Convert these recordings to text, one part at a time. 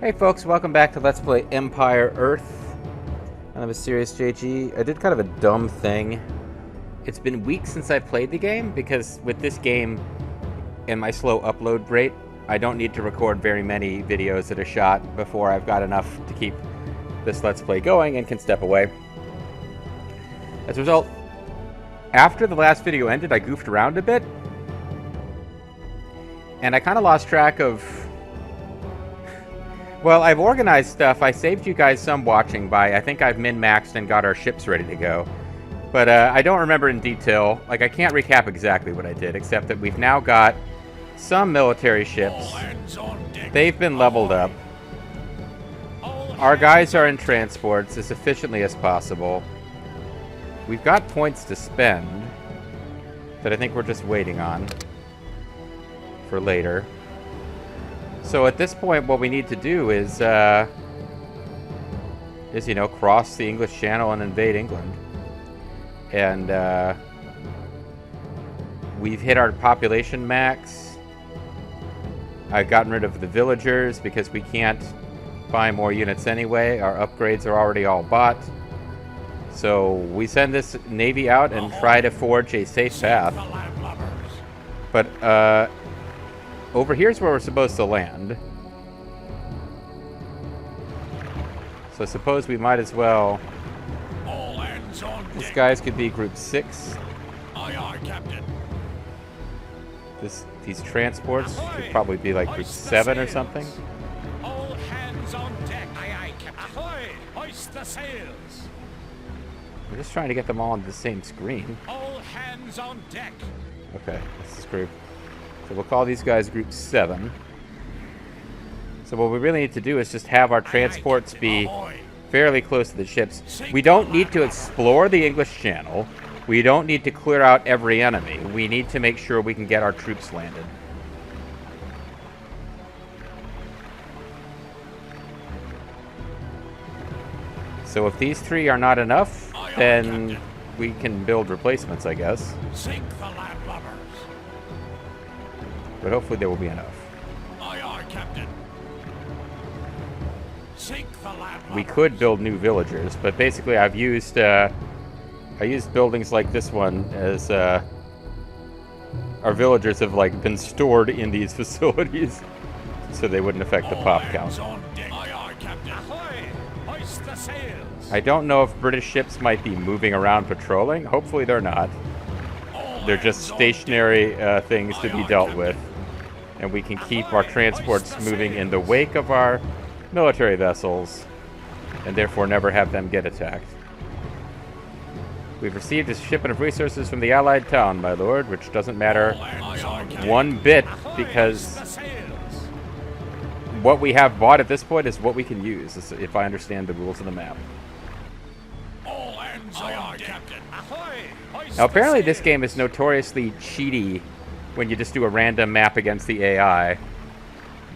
Hey folks, welcome back to Let's Play Empire Earth. I'm a serious JG. I did kind of a dumb thing. It's been weeks since I played the game, because with this game and my slow upload rate, I don't need to record very many videos that are shot before I've got enough to keep this Let's Play going and can step away. As a result, after the last video ended, I goofed around a bit, and I kind of lost track of... Well, I've organized stuff. I saved you guys some watching by, I think I've min-maxed and got our ships ready to go. But I don't remember in detail. Like, I can't recap exactly what I did, except that we've now got some military ships. They've been leveled up. Our guys are in transports as efficiently as possible. We've got points to spend that I think we're just waiting on for later. So at this point, what we need to do is you know, cross the English Channel and invade England. And we've hit our population max. I've gotten rid of the villagers because we can't buy more units anyway. Our upgrades are already all bought. So we send this navy out and try to forge a safe path. But over here's where we're supposed to land. So I suppose we might as well... These guys could be Group 6. Aye, aye, Captain. These transports could probably be like Group 7 or something. All hands on deck. Aye, aye, Captain. Ahoy! Hoist the sails. We're just trying to get them all on the same screen. All hands on deck. Okay, this is Group... So we'll call these guys Group 7. So what we really need to do is just have our transports be fairly close to the ships. We don't need to explore the English Channel. We don't need to clear out every enemy. We need to make sure we can get our troops landed. So if these three are not enough, then we can build replacements, I guess. Sink the landlubbers. But hopefully there will be enough. Aye, aye, Captain. Sink the landlubbers. We could build new villagers, but basically I used buildings like this one as our villagers have like been stored in these facilities, so they wouldn't affect the pop count. Aye, aye, Captain. Ahoy! Hoist the sails. I don't know if British ships might be moving around patrolling. Hopefully they're not. They're just stationary things to be dealt with. And we can keep our transports moving in the wake of our military vessels, and therefore never have them get attacked. We've received a shipment of resources from the Allied town, my lord, which doesn't matter one bit, because what we have bought at this point is what we can use, if I understand the rules of the map. All hands on deck. Ahoy! Hoist Now, apparently the this sails. game is notoriously cheaty when you just do a random map against the AI.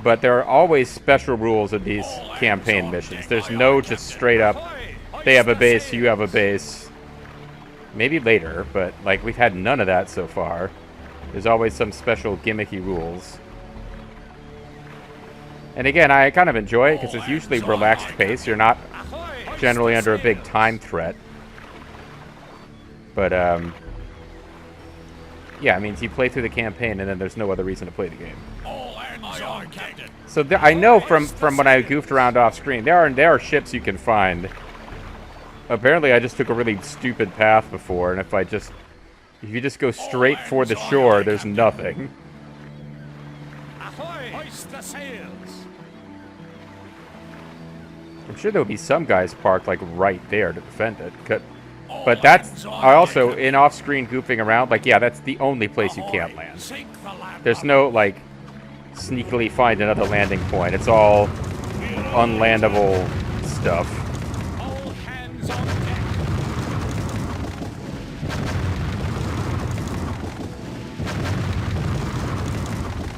But there are always special rules of these campaign missions. There's no just straight up, they have a base, you have a base. Maybe later, but like we've had none of that so far. There's always some special gimmicky rules. And again, I kind of enjoy it because it's usually relaxed pace. You're not generally under a big time threat. But yeah, I mean, you play through the campaign and then there's no other reason to play the game. All hands on Captain. So I know from when I goofed around off screen, there are ships you can find. Apparently, I just took a really stupid path before, and if you just go straight for the shore, there's nothing. Ahoy! Hoist the sails. I'm sure there would be some guys parked like right there to defend it. But that's also in off-screen goofing around. Like, yeah, that's the only place you can't land. Sink the landlubbers. There's no like sneakily find another landing point. It's all unlandable stuff. All hands on deck.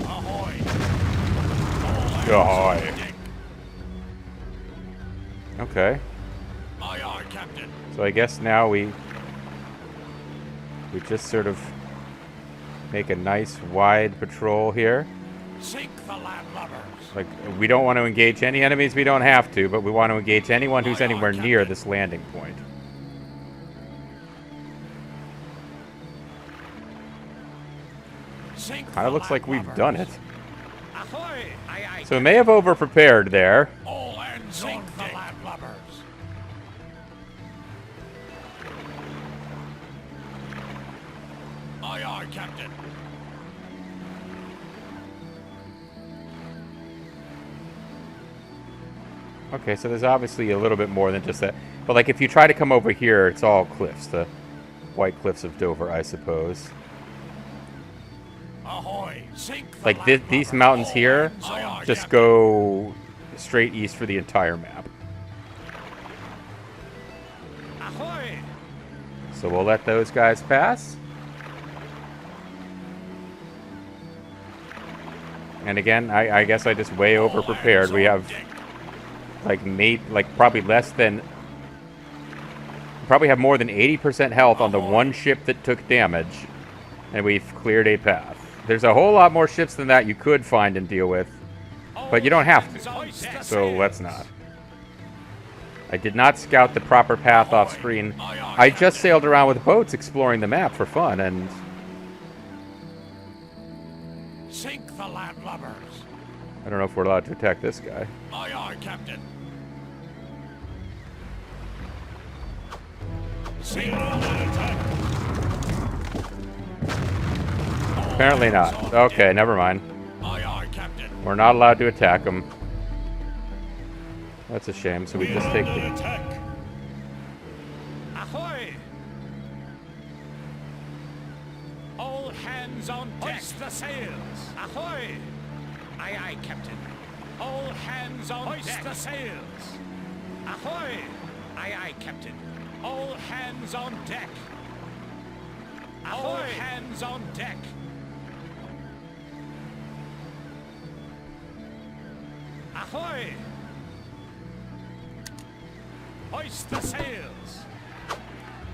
Ahoy! Ahoy. Okay. Aye, aye, Captain. So I guess now we just sort of make a nice wide patrol here. Sink the landlubbers. Like, we don't want to engage any enemies we don't have to, but we want to engage anyone who's anywhere near this landing point. Kind of looks like we've done it. Ahoy! Aye, So we may have over-prepared there. all hands on the landlubbers. Aye, aye, Captain. Okay, so there's obviously a little bit more than just that. But, like, if you try to come over here, it's all cliffs. The White Cliffs of Dover, I suppose. Ahoy! Sink the Like, landlubbers. these mountains here Aye, aye, just Captain. go straight east for the entire map. Ahoy! So we'll let those guys pass. And again, I guess I just way over-prepared. We have, like, probably less than... Probably have more than 80% health on the one ship that took damage. And we've cleared a path. There's a whole lot more ships than that you could find and deal with. But you don't have to. So let's not. I did not scout the proper path off screen. I just sailed around with boats exploring the map for fun, and... Sink the landlubbers. I don't know if we're allowed to attack this guy. Aye, aye, Captain. Sink attack. Apparently not. Okay, never mind. Aye, aye, Captain. We're not allowed to attack him. That's a shame, so we just take the... attack. Ahoy! All hands on deck. Hoist the sails. Ahoy! Aye, aye, Captain. All hands on deck. Hoist the sails. Ahoy! Aye, aye, Captain. All hands on deck. Ahoy! All hands on deck. Ahoy! Hoist the sails.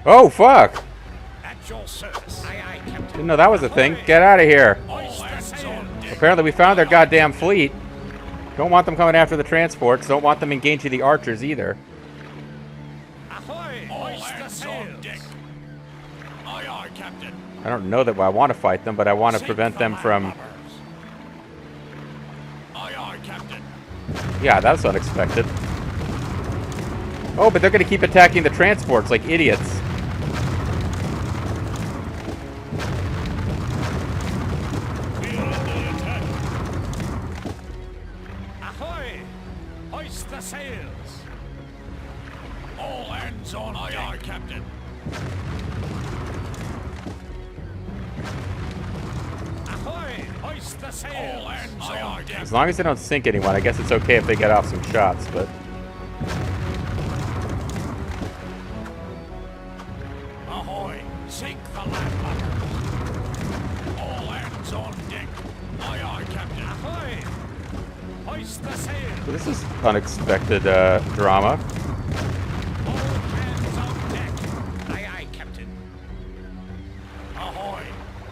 Oh, fuck! At your service. Aye, aye, Captain. Didn't know that was a thing. Get out of here. Hoist the sails. Apparently we found their goddamn fleet. Don't want them coming after the transports. Don't want them engaging the archers either. Ahoy! Hoist the sails. Aye, aye, Captain. I don't know that I want to fight them, but I want to prevent them from... Aye, aye, Captain. Yeah, that's unexpected. Oh, but they're going to keep attacking the transports like idiots. Ahoy! Hoist the sails. All hands on deck. Aye, aye, Captain. Ahoy! Hoist the sails. All hands on deck. As long as they don't sink anyone, I guess it's okay if they get off some shots, but... Ahoy! Sink the landlubbers. All hands on deck. Aye, aye, Captain. Ahoy! Hoist the sails. So this is unexpected drama. All hands on deck. Aye, aye, Captain. Ahoy!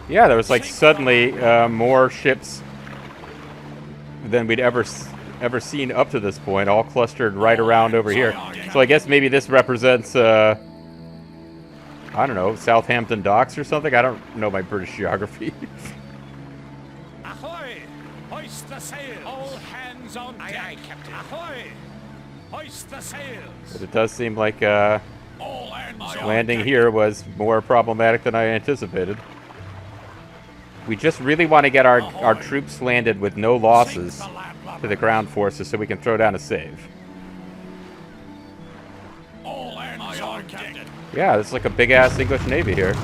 Yeah, there was like suddenly more ships than we'd ever seen up to this point, all clustered right around over here. So I guess maybe this represents, I don't know, Southampton Docks or something? I don't know my British geography. Ahoy! Hoist the sails. All hands on deck. Aye, aye, Captain. Ahoy! Hoist the sails. But it does seem like All hands on landing deck. here was more problematic than I anticipated. We just really want to get our troops landed with no losses Sink the landlubbers. to the ground forces so we can throw down a save. All hands on Captain. Yeah, it's like a big-ass English Navy here. We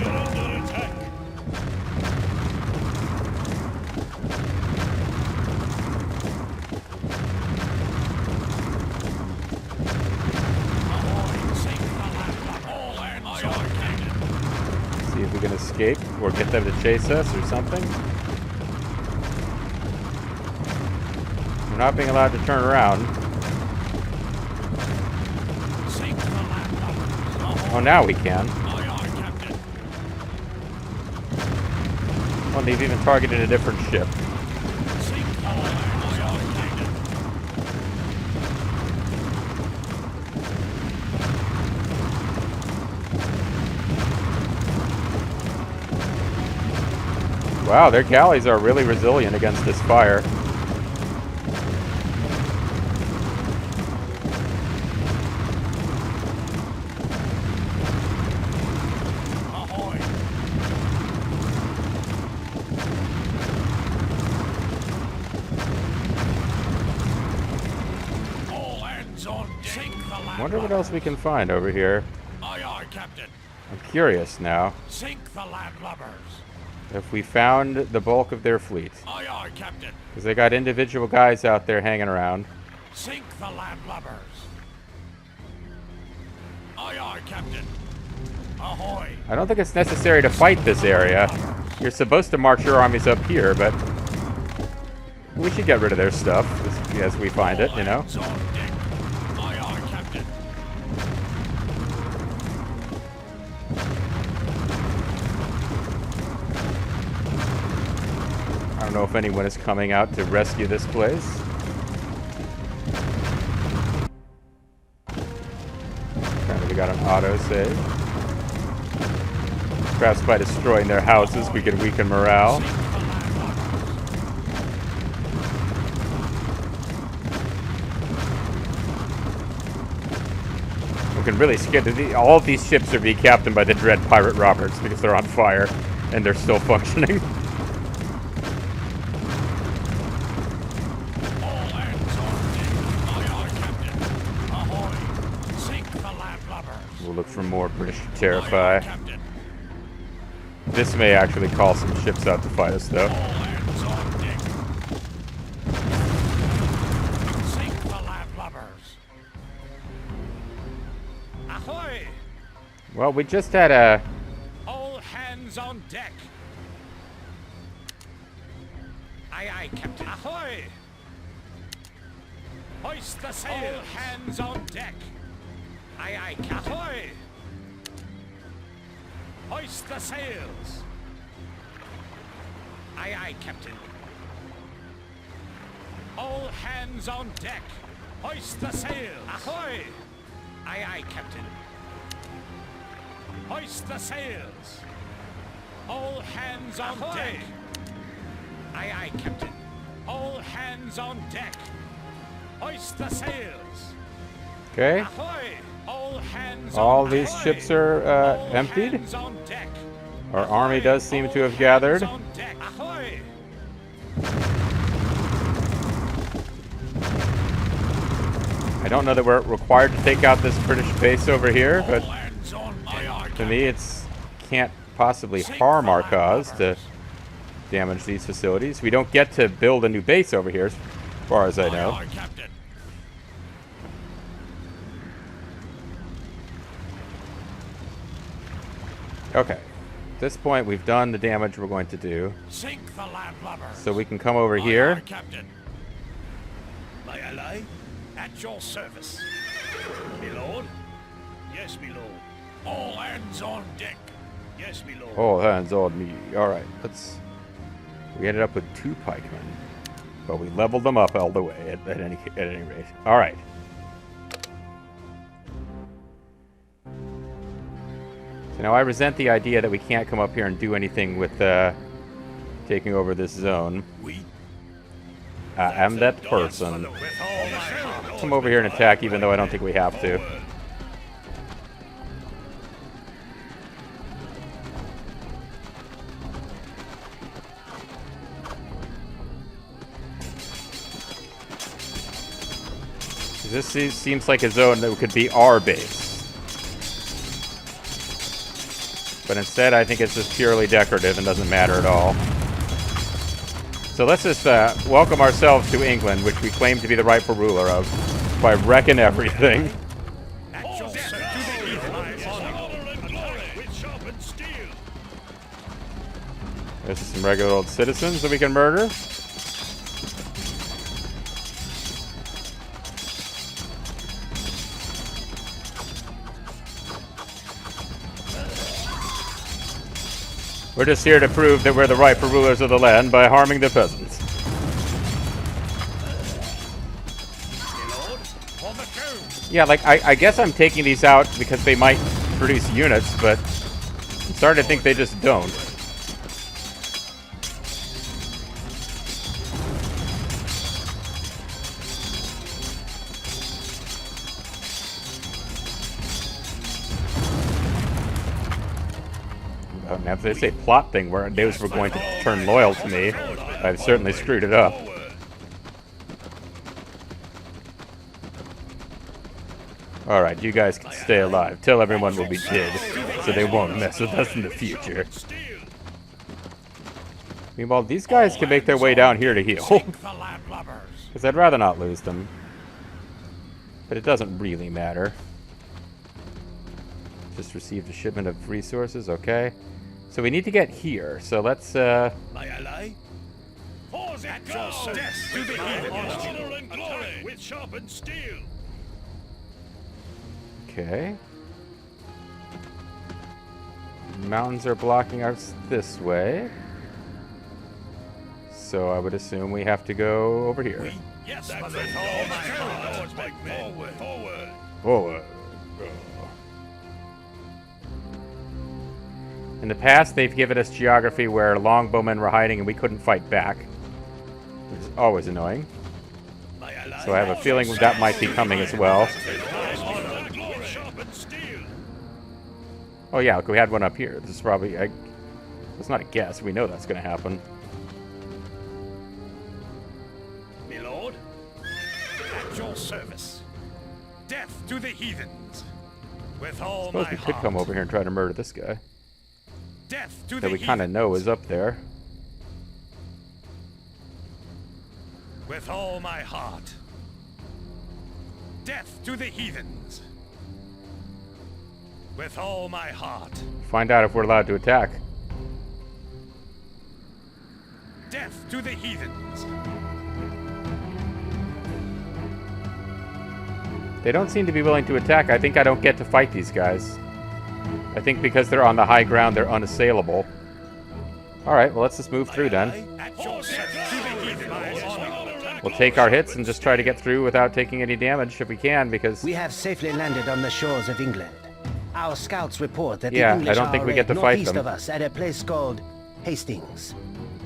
are under attack. Ahoy! Sink the landlubbers. All hands on Captain. See if we can escape or get them to chase us or something. We're not being allowed to turn around. Sink the landlubbers. Oh, now we can. Aye, aye, Captain. Oh, they've even targeted a different ship. Wow, their galleys are really resilient against this fire. Ahoy! All hands on deck. Sink the I landlubbers. wonder what else we can find over here. Aye, aye, Captain. I'm curious now. Sink the landlubbers. If we found the bulk of their fleet. Aye, aye, Captain. Because they got individual guys out there hanging around. Sink the landlubbers. Aye, aye, Captain. Ahoy! I don't think it's necessary to fight this area. You're supposed to march your armies up here, but we should get rid of their stuff as we find it, you know? Hands on deck. Aye, aye, Captain. I don't know if anyone is coming out to rescue this place. Apparently we got an autosave. Perhaps by destroying their houses we can weaken morale. We can really skip all of these ships are being captained by the dread pirate Roberts because they're on fire and they're still functioning. All hands on deck. Aye, aye, Captain. Ahoy! Sink the landlubbers. We'll look for more British to Aye, aye, terrify. Captain. This may actually call some ships out to fight us, though. All hands on deck. Sink the landlubbers. Ahoy! Well, we just had a... All hands on deck. Aye, aye, Captain. Ahoy! Hoist the sails. All hands on deck. Aye, aye, Captain. Ahoy! Hoist the sails. Aye, aye, Captain. All hands on deck. Hoist the sails. Ahoy! Aye, aye, Captain. Hoist the sails. All hands on deck. Aye, aye, Captain. All hands on deck. Hoist the sails. Okay. Ahoy! All hands All on these ahoy. ships are All emptied. hands on deck. Our army Ahoy! does seem to All have gathered. hands on deck. Ahoy! I don't know that we're required to take out this British base over here, but All hands on deck. to me it's can't possibly harm our cause to damage these facilities. We don't get to build a new base over here, as far as I know. Aye, aye, Captain. Okay. At this point, we've done the damage we're going to do. Sink the landlubbers. So we can come over Aye, here. aye, Captain. My ally, at your service. Me lord. Yes, me lord. All hands on deck. Yes, me lord. All hands on me. All right, let's... We ended up with 2 pikemen, but we leveled them up all the way at any rate. All right. So now I resent the idea that we can't come up here and do anything with taking over this zone. We I am that person. with all my heart. Come over here and attack, even though I don't think we have to. This seems like a zone that could be our base. But instead, I think it's just purely decorative and doesn't matter at all. So let's just welcome ourselves to England, which we claim to be the rightful ruler of, by wrecking everything. At your service. To the evil eyes of honor and glory with sharpened steel. There's some regular old citizens that we can murder. We're just here to prove that we're the rightful rulers of the land by harming the peasants. Yeah, like, I guess I'm taking these out because they might produce units, but I'm starting to think they just don't. Now, if they say plot thing where those were going to turn loyal to me, I've certainly screwed it up. Alright, you guys can stay alive. Tell everyone we'll be dead, so they won't mess with us in the future. Meanwhile, these guys can make their way down here to heal. Because I'd rather not lose them. But it doesn't really matter. Just received a shipment of resources, okay. So we need to get here, so let's, My ally? Pause it, go! Death to the heathen! Honor and glory with sharpened steel! Okay. Mountains are blocking us this way. So I would assume we have to go over here. Yes, but with all my heart! Forward, forward! Forward. In the past, they've given us geography where longbowmen were hiding and we couldn't fight back, which is always annoying. So I have a feeling that might be coming as well. Oh yeah, look, we had one up here. This is probably... it's not a guess. We know that's going to happen. My lord, at your service. Death to the heathens. With all my Suppose we could heart. come over here and try to murder this guy. Death to That the we kind of know is up there. With all my heart. Death to the heathens. With all my heart. Find out if we're allowed to attack. Death to the heathens. They don't seem to be willing to attack. I think I don't get to fight these guys. I think because they're on the high ground, they're unassailable. Alright, well, let's just move through then. We'll take our hits and just try to get through without taking any damage if we can, because... We have safely landed on the shores of England. Our scouts report that Yeah, the English I don't think are we get to fight northeast them. of us at a place called Hastings.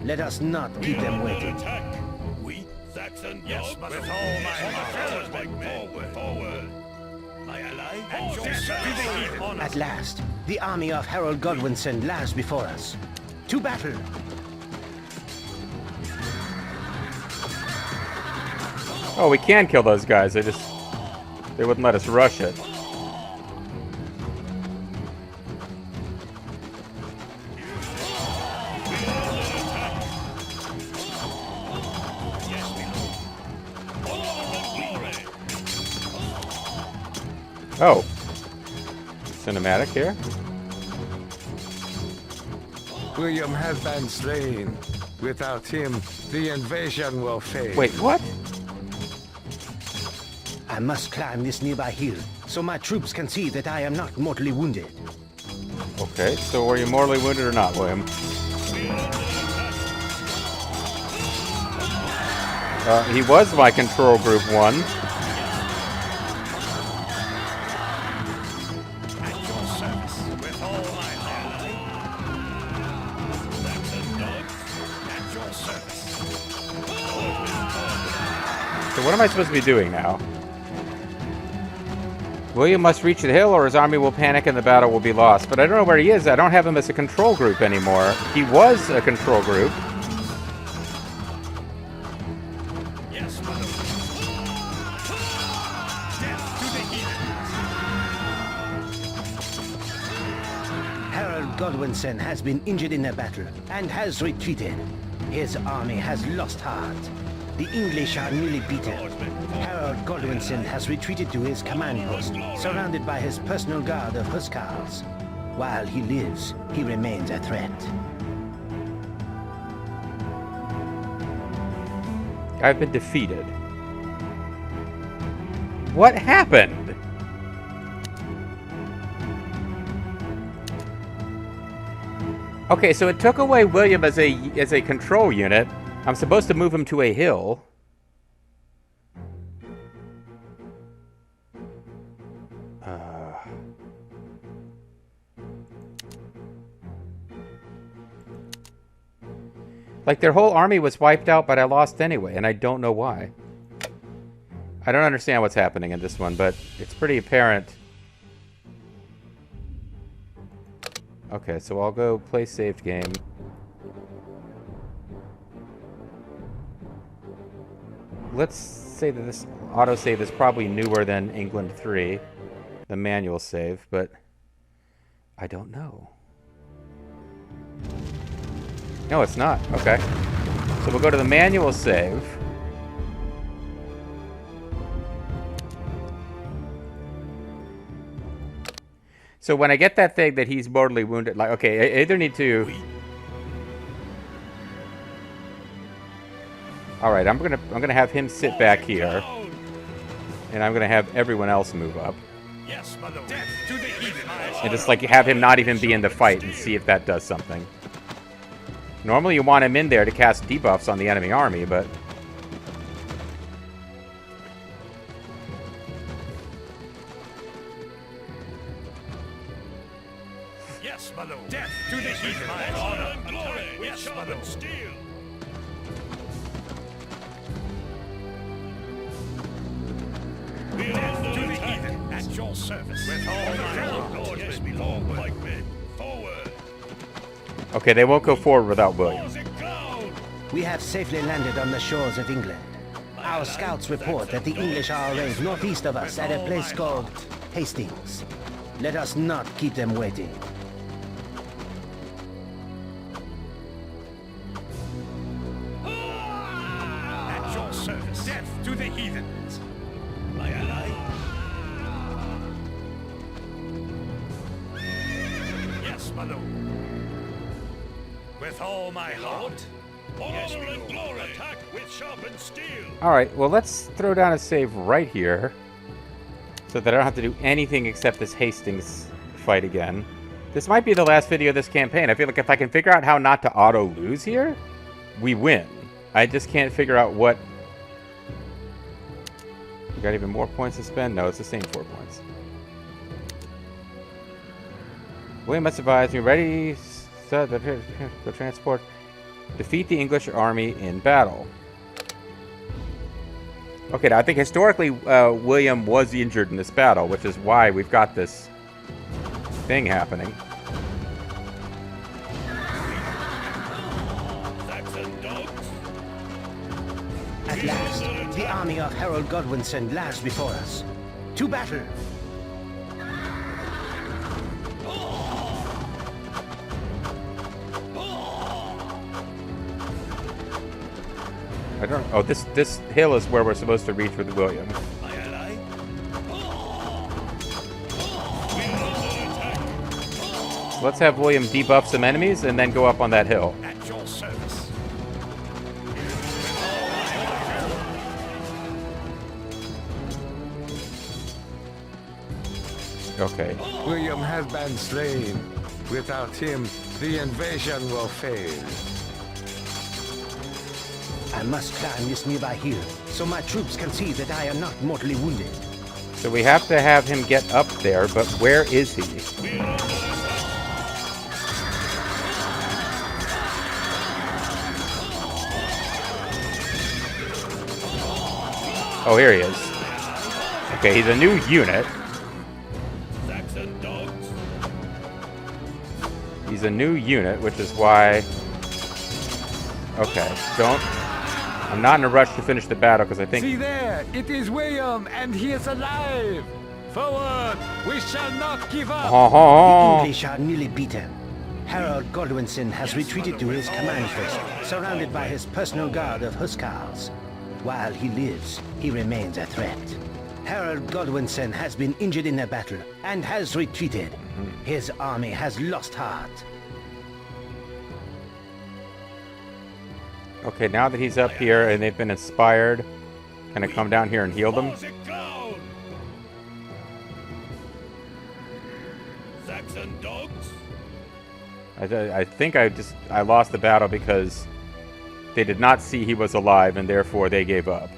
Let us not keep them waiting. We, Saxon, yes, but with all my heart. Forward, forward. My ally, at your service. At last, the army of Harold Godwinson lies before us. To battle! Oh, we can kill those guys. They wouldn't let us rush it. Oh. Cinematic here. William has been slain. Without him, the invasion will fail. Wait, what? I must climb this nearby hill, so my troops can see that I am not mortally wounded. Okay, so were you mortally wounded or not, William? He was my control group 1. So what am I supposed to be doing now? William must reach the hill or his army will panic and the battle will be lost. But I don't know where he is. I don't have him as a control group anymore. He was a control group. Yes, Harold Godwinson has been injured in a battle and has retreated. His army has lost heart. The English are nearly beaten. Harold Godwinson has retreated to his command post, surrounded by his personal guard of Huscarls. While he lives, he remains a threat. I've been defeated. What happened? Okay, so it took away William as a control unit. I'm supposed to move him to a hill. Like, their whole army was wiped out, but I lost anyway, and I don't know why. I don't understand what's happening in this one, but it's pretty apparent. Okay, so I'll go play saved game. Let's say that this autosave is probably newer than England 3, the manual save, but I don't know. No, it's not. Okay. So we'll go to the manual save. So when I get that thing that he's mortally wounded, like, okay, I either need to... All right, I'm gonna have him sit back here, and I'm gonna have everyone else move up, Yes, my lord. Death to the heathen. and just like have him not even be in the fight and see if that does something. Normally you want him in there to cast debuffs on the enemy army, but... Yes, my lord. Death to the heathen. Honor and glory. Yes, my lord. Steel. Death to the heathen. At your service. With all my lord. Yes, me lord. Like men. Forward. Okay, they won't go forward without William. We have safely landed on the shores of England. Our scouts report that the English are arrayed northeast of us at a place called Hastings. Let us not keep them waiting. At your service. Death to the heathens. My ally. Yes, my lord. With all my heart. Yes, honor and glory. Attack with sharpened steel. Alright, well let's throw down a save right here, so that I don't have to do anything except this Hastings fight again. This might be the last video of this campaign. I feel like if I can figure out how not to auto-lose here, we win. I just can't figure out what... We got even more points to spend? No, it's the same 4 points. William must advise me. Ready? Set the transport. Defeat the English army in battle. Okay, now I think historically William was injured in this battle, which is why we've got this thing happening. At last, the army of Harold Godwinson lies before us. To battle! I don't... Oh, this hill is where we're supposed to reach with William. My ally. Let's have William debuff some enemies and then go up on that hill. At your service. Okay. William has been slain. Without him, the invasion will fail. I must climb this nearby hill, so my troops can see that I am not mortally wounded. So we have to have him get up there, but where is he? Oh, here he is. Okay, he's a new unit. He's a new unit, which is why... Okay, I'm not in a rush to finish the battle, because I think... See there! It is William, and he is alive! Forward! We shall not give up! The English are nearly beaten. Harold Godwinson has retreated to his command post, surrounded by his personal guard of Huscarls. While he lives, he remains a threat. Harold Godwinson has been injured in a battle and has retreated. His army has lost heart. Okay, now that he's up here and they've been inspired, can I come down here and heal them? I think I lost the battle because they did not see he was alive, and therefore they gave up.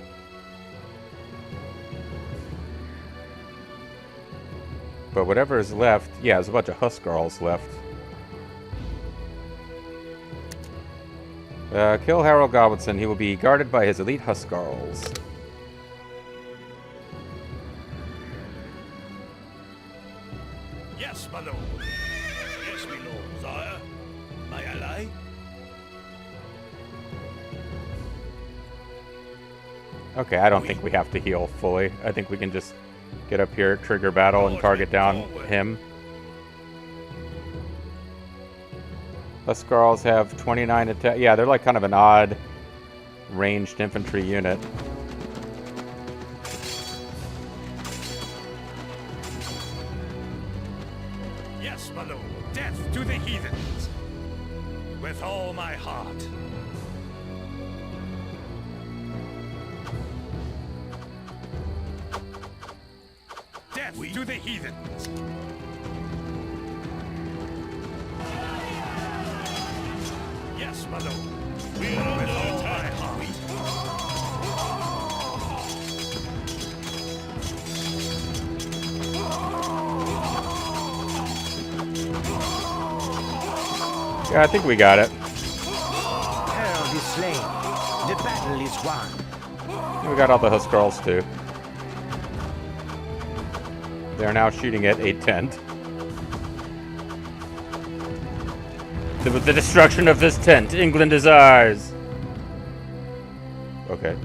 But whatever is left, yeah, there's a bunch of Huskarls left. Kill Harold Godwinson. He will be guarded by his elite Huskarls. Yes, my lord. Yes, my lord. Sire, my ally. Okay, I don't think we have to heal fully. I think we can just get up here, trigger battle, and target down him. Huskarls have 29 attack. Yeah, they're like kind of an odd ranged infantry unit. Yes, my lord. Death to the heathens. With all my heart. Death to the heathens. Yes, my lord. With all my heart. Yeah, I think we got it. Harold is slain. The battle is won. We got all the Huskarls too. They're now shooting at a tent. With the destruction of this tent, England is ours. Okay.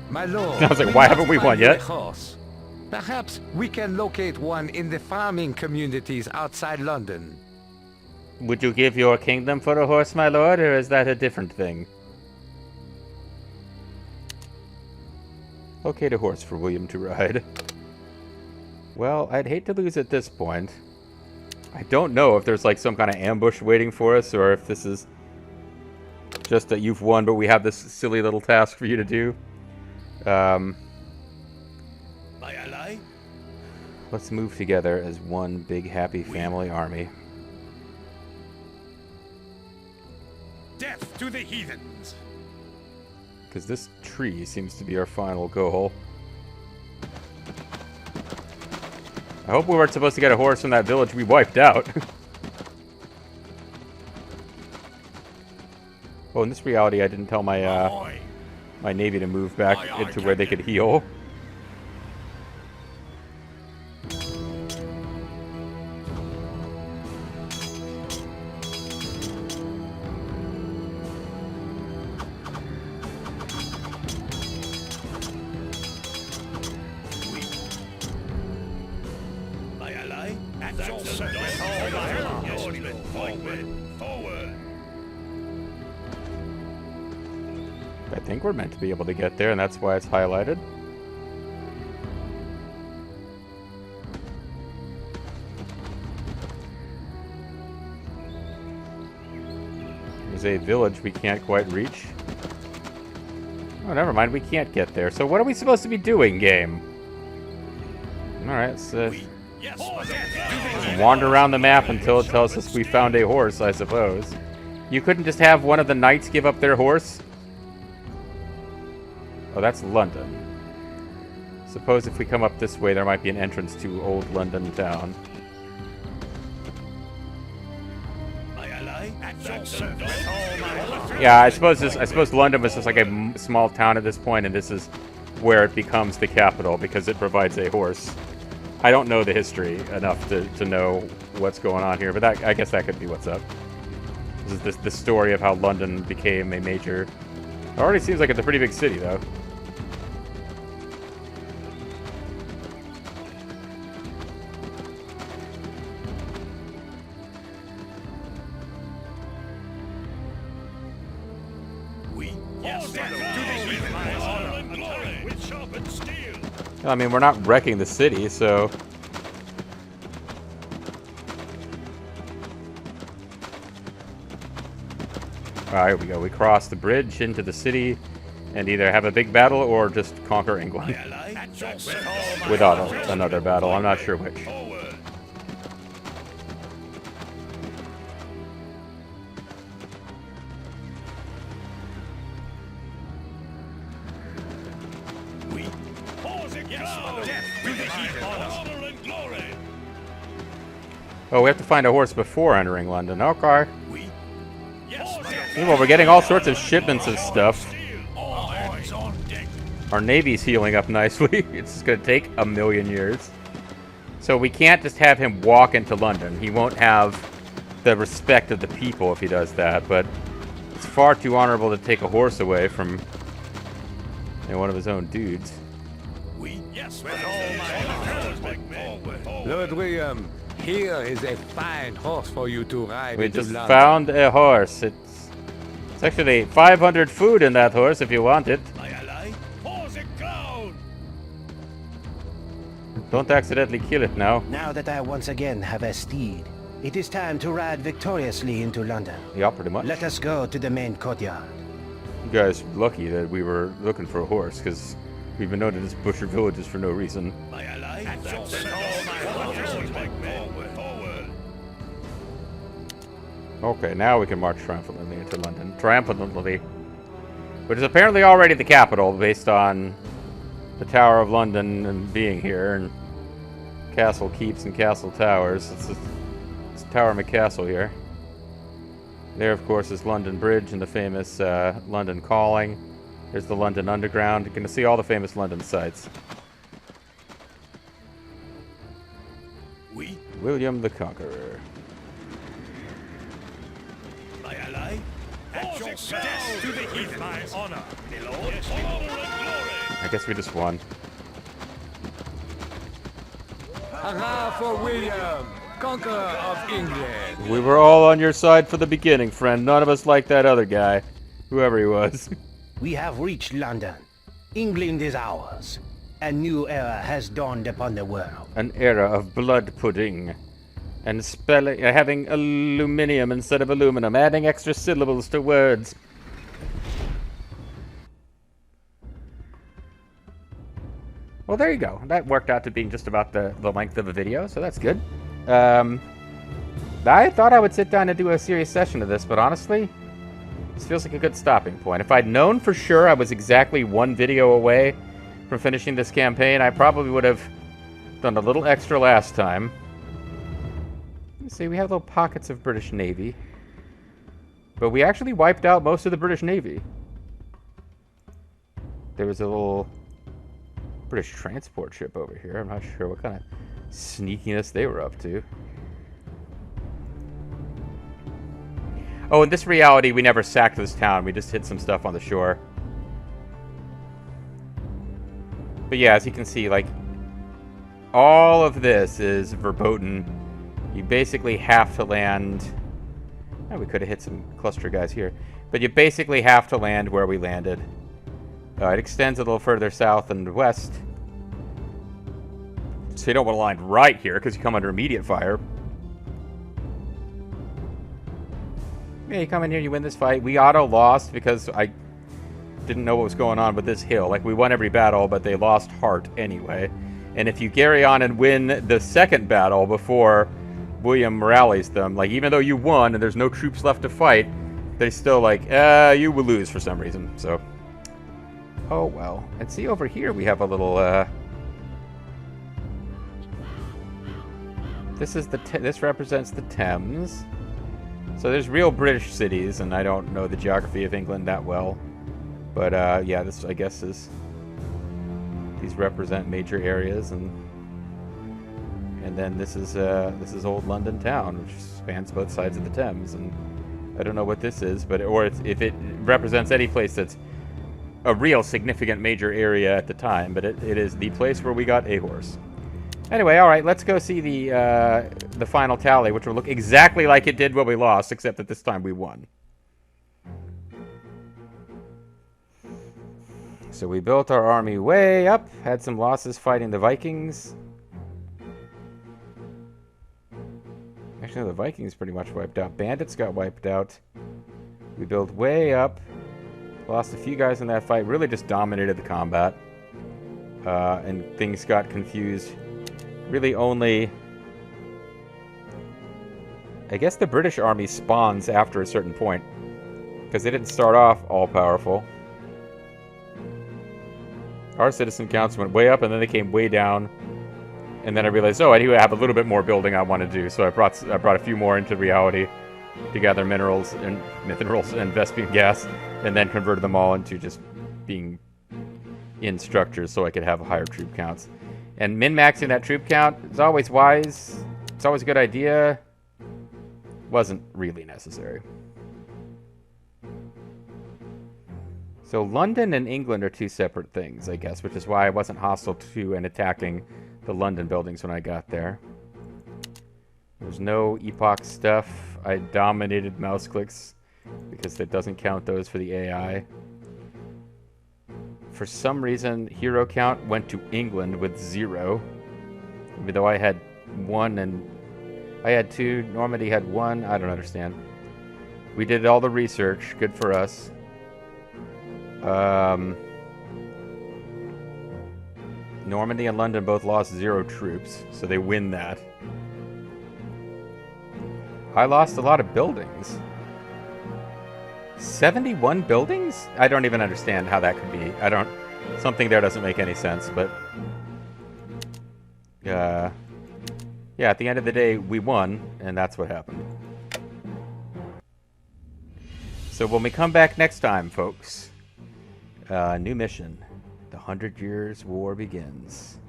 My lord, I was like, why haven't we won yet? Horse. Perhaps we can locate one in the farming communities outside London. Would you give your kingdom for a horse, my lord, or is that a different thing? Locate a horse for William to ride. Well, I'd hate to lose at this point. I don't know if there's like some kind of ambush waiting for us, or if this is just that you've won, but we have this silly little task for you to do. My ally? Let's move together as one big happy family army. Death to the heathens. Because this tree seems to be our final goal. I hope we weren't supposed to get a horse from that village we wiped out. Oh, in this reality, I didn't tell my my navy to move back into where they could heal. My ally? That's all set with all my heart. Yes, my lord. Forward. Forward. I think we're meant to be able to get there, and that's why it's highlighted. There's a village we can't quite reach. Oh, never mind, we can't get there. So what are we supposed to be doing, game? Alright, so Yes, my lord. wander around the map until it tells us we found a horse, I suppose. You couldn't just have one of the knights give up their horse? Oh, that's London. Suppose if we come up this way, there might be an entrance to Old London town. My ally? That's all set with all my heart. Yeah, I suppose London was just like a small town at this point, and this is where it becomes the capital because it provides a horse. I don't know the history enough to know what's going on here, but that, I guess that could be what's up. This is the story of how London became a major... It already seems like it's a pretty big city, though. Yes, death to the heathen. My honor and glory with sharpened steel. I mean, we're not wrecking the city, so... Alright, here we go. We cross the bridge into the city and either have a big battle or just conquer England. Without another battle. I'm not sure which. Death to the heathen. Honor and glory. Oh, we have to find a horse before entering London. Okay. Yes, Well, we're getting all sorts of shipments of stuff. all hands on deck. Our navy's healing up nicely. It's going to take a million years. So we can't just have him walk into London. He won't have the respect of the people if he does that, but it's far too honorable to take a horse away from one of his own dudes. Yes, with all my forward. Lord William, here is a fine horse for you to ride We into just London. found a horse. It's actually 500 food in that horse if you want it. My ally, pause it clown. Don't accidentally kill it now. Now that I once again have a steed, it is time to ride victoriously into London. Yeah, pretty much. Let us go to the main courtyard. You guys are lucky that we were looking for a horse, because we've been known to just butcher villages for no reason. My ally, that's all my forward. Okay, now we can march triumphantly into London. Triumphantly. Which is apparently already the capital, based on the Tower of London and being here, and castle keeps and castle towers. It's Tower McCastle here. There, of course, is London Bridge and the famous London Calling. There's the London Underground. You're going to see all the famous London sites. William the Conqueror. My ally, at your death to the heathen. My honor, my lord. Yes, honor and glory. I guess we just won. Hurrah for William, conqueror of England. We were all on your side for the beginning, friend. None of us liked that other guy. Whoever he was. We have reached London. England is ours. A new era has dawned upon the world. An era of blood pudding. And spelling, having aluminium instead of aluminum. Adding extra syllables to words. Well, there you go. That worked out to being just about the length of a video, so that's good. I thought I would sit down and do a serious session of this, but honestly, this feels like a good stopping point. If I'd known for sure I was exactly one video away from finishing this campaign, I probably would have done a little extra last time. Let's see, we have little pockets of British Navy. But we actually wiped out most of the British Navy. There was a little British transport ship over here. I'm not sure what kind of sneakiness they were up to. Oh, in this reality, we never sacked this town. We just hit some stuff on the shore. But yeah, as you can see, like, all of this is verboten. You basically have to land... Oh, we could have hit some cluster guys here. But you basically have to land where we landed. It extends a little further south and west. So you don't want to land right here, because you come under immediate fire. Yeah, you come in here, you win this fight. We auto-lost because I didn't know what was going on with this hill. Like, we won every battle, but they lost heart anyway. And if you carry on and win the second battle before William rallies them, like, even though you won and there's no troops left to fight, they still, like, you will lose for some reason, so... Oh, well. And see, over here we have a little, this represents the Thames. So there's real British cities, and I don't know the geography of England that well. But, yeah, this, I guess, is... These represent major areas, and then this is Old London Town, which spans both sides of the Thames. And I don't know what this is, but if it represents any place that's a real significant major area at the time, but it is the place where we got a horse. Anyway, all right, let's go see the final tally, which will look exactly like it did when we lost, except that this time we won. So we built our army way up, had some losses fighting the Vikings. Actually, the Vikings pretty much wiped out. Bandits got wiped out. We built way up. Lost a few guys in that fight. Really just dominated the combat. And things got confused. Really only... I guess the British army spawns after a certain point. Because they didn't start off all-powerful. Our citizen counts went way up, and then they came way down. And then I realized, oh, I do have a little bit more building I want to do, so I brought a few more into reality to gather minerals and Vespian gas, and then converted them all into just being in structures so I could have higher troop counts. And min-maxing that troop count is always wise. It's always a good idea. Wasn't really necessary. So London and England are two separate things, I guess, which is why I wasn't hostile to and attacking the London buildings when I got there. There's no epoch stuff. I dominated mouse clicks because that doesn't count those for the AI. For some reason, hero count went to England with 0. Even though I had 1 and I had 2, Normandy had 1. I don't understand. We did all the research. Good for us. Normandy and London both lost 0 troops, so they win that. I lost a lot of buildings. 71 buildings? I don't even understand how that could be. Something there doesn't make any sense, but yeah, at the end of the day, we won, and that's what happened. So when we come back next time, folks, new mission. The 100 Years' War begins.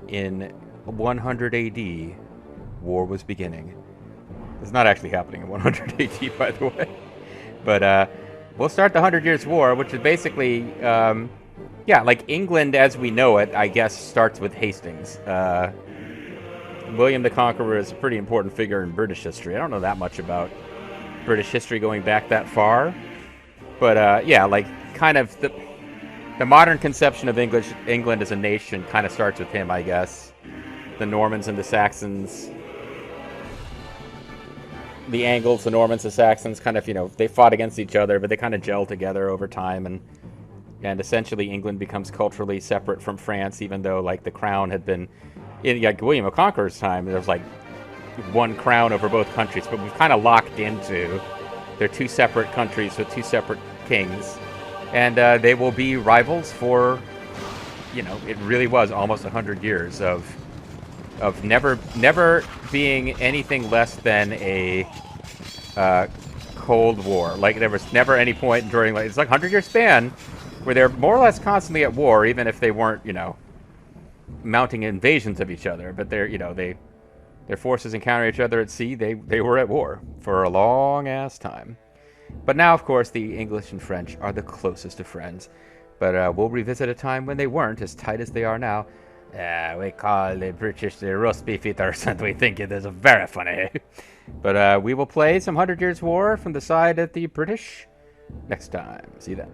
In 100 AD, war was beginning. It's not actually happening in 100 AD, by the way. But we'll start the 100 Years' War, which is basically, yeah, like England as we know it, I guess, starts with Hastings. William the Conqueror is a pretty important figure in British history. I don't know that much about British history going back that far. But, yeah, like, kind of the modern conception of England as a nation kind of starts with him, I guess. The Normans and the Saxons. The Angles, the Normans, the Saxons, kind of, you know, they fought against each other, but they kind of gel together over time, and essentially England becomes culturally separate from France, even though, like, the crown had been, in like William the Conqueror's time, there was, like, one crown over both countries, but we've kind of locked into, they're two separate countries with two separate kings, and they will be rivals for, you know, it really was almost 100 years of never being anything less than a Cold War. Like, there was never any point during, like, it's like a 100-year span where they're more or less constantly at war, even if they weren't, you know, mounting invasions of each other. But they're, you know, their forces encounter each other at sea. They were at war for a long ass time. But now, of course, the English and French are the closest of friends. But we'll revisit a time when they weren't as tight as they are now. We call the British the roast beef eaters, and we think it is very funny. But we will play some 100 Years' War from the side of the British next time. See you then.